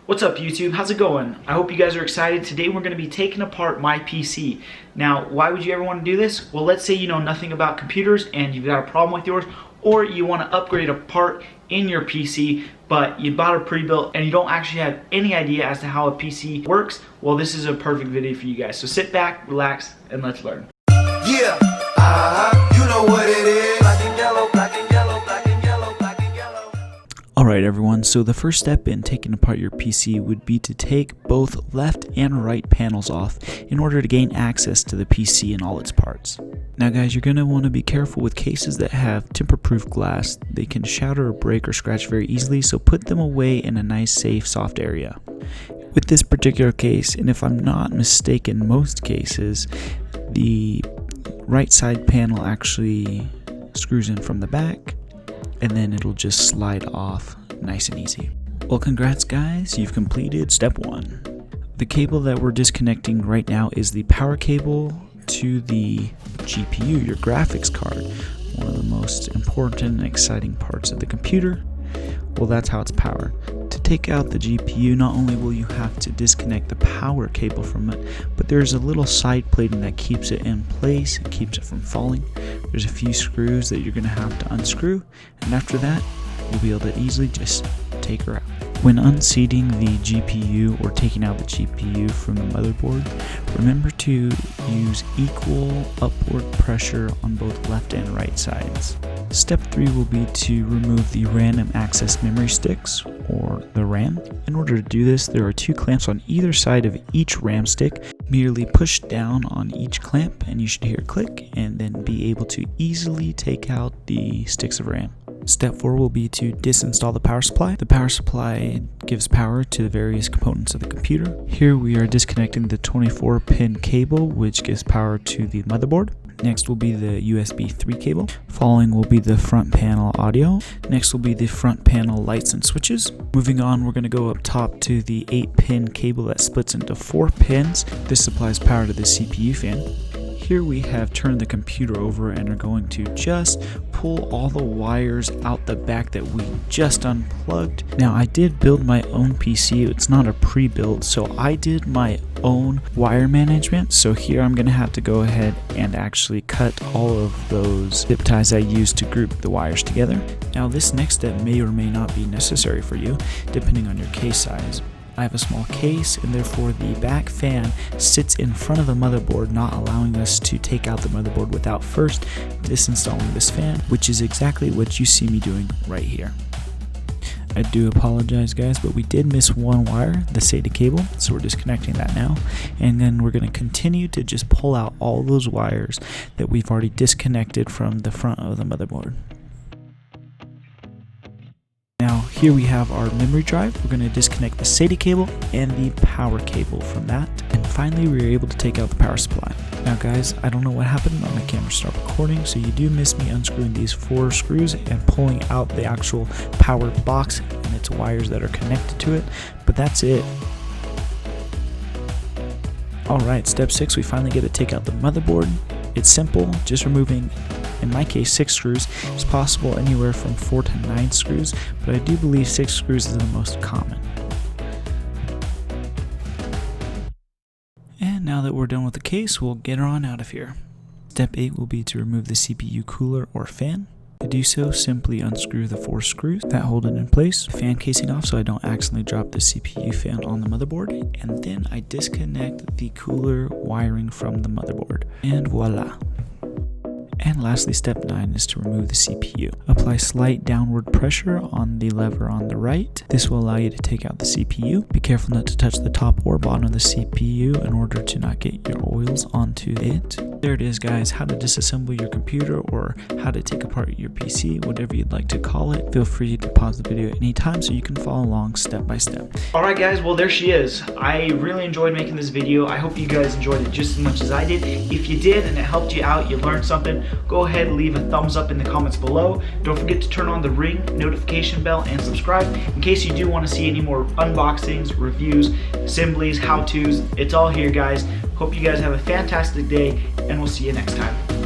What's up YouTube? How's it going? I hope you guys are excited. Today we're going to be taking apart my PC. Now, why would you ever want to do this? Well, let's say you know nothing about computers and you've got a problem with yours, or you want to upgrade a part in your PC, but you bought a pre-built and you don't actually have any idea as to how a PC works. Well, this is a perfect video for you guys. So sit back, relax, and let's learn. Yeah, you know what it is. Black and yellow, black and yellow, black and yellow, black and yellow. Alright everyone, so the first step in taking apart your PC would be to take both left and right panels off in order to gain access to the PC and all its parts. Now guys, you're going to want to be careful with cases that have tamper-proof glass. They can shatter or break or scratch very easily, so put them away in a nice, safe, soft area. With this particular case, and if I'm not mistaken, most cases, the right side panel actually screws in from the back, and then it'll just slide off nice and easy. Well, congrats guys, you've completed step 1. The cable that we're disconnecting right now is the power cable to the GPU, your graphics card. One of the most important and exciting parts of the computer. Well, that's how it's powered. To take out the GPU, not only will you have to disconnect the power cable from it, but there's a little side plating that keeps it in place and keeps it from falling. There's a few screws that you're going to have to unscrew, and after that, you'll be able to easily just take her out. When unseating the GPU or taking out the GPU from the motherboard, remember to use equal upward pressure on both left and right sides. Step 3 will be to remove the random access memory sticks, or the RAM. In order to do this, there are 2 clamps on either side of each RAM stick. Merely push down on each clamp and you should hear a click and then be able to easily take out the sticks of RAM. Step 4 will be to disinstall the power supply. The power supply gives power to the various components of the computer. Here we are disconnecting the 24-pin cable, which gives power to the motherboard. Next will be the USB 3 cable. Following will be the front panel audio. Next will be the front panel lights and switches. Moving on, we're going to go up top to the 8-pin cable that splits into 4 pins. This supplies power to the CPU fan. Here we have turned the computer over and are going to just pull all the wires out the back that we just unplugged. Now I did build my own PC, it's not a pre-built, so I did my own wire management. So here I'm going to have to go ahead and actually cut all of those zip ties I used to group the wires together. Now this next step may or may not be necessary for you, depending on your case size. I have a small case and therefore the back fan sits in front of the motherboard, not allowing us to take out the motherboard without first disinstalling this fan, which is exactly what you see me doing right here. I do apologize guys, but we did miss one wire, the SATA cable, so we're disconnecting that now, and then we're going to continue to just pull out all those wires that we've already disconnected from the front of the motherboard. Now here we have our memory drive. We're going to disconnect the SATA cable and the power cable from that. And finally we were able to take out the power supply. Now guys, I don't know what happened, my camera stopped recording, so you do miss me unscrewing these 4 screws and pulling out the actual power box and its wires that are connected to it, but that's it. Alright, step 6, we finally get to take out the motherboard. It's simple, just removing, in my case, 6 screws. It's possible anywhere from 4 to 9 screws, but I do believe 6 screws is the most common. And now that we're done with the case, we'll get her on out of here. Step 8 will be to remove the CPU cooler or fan. To do so, simply unscrew the 4 screws that hold it in place, the fan casing off so I don't accidentally drop the CPU fan on the motherboard, and then I disconnect the cooler wiring from the motherboard, and voila. And lastly, step 9 is to remove the CPU. Apply slight downward pressure on the lever on the right. This will allow you to take out the CPU. Be careful not to touch the top or bottom of the CPU in order to not get your oils onto it. There it is guys, how to disassemble your computer or how to take apart your PC, whatever you'd like to call it. Feel free to pause the video anytime so you can follow along step by step. Alright guys, well there she is. I really enjoyed making this video. I hope you guys enjoyed it just as much as I did. If you did and it helped you out, you learned something, go ahead and leave a thumbs up in the comments below. Don't forget to turn on the ring notification bell and subscribe in case you do want to see any more unboxings, reviews, assemblies, how-tos. It's all here guys. Hope you guys have a fantastic day and we'll see you next time.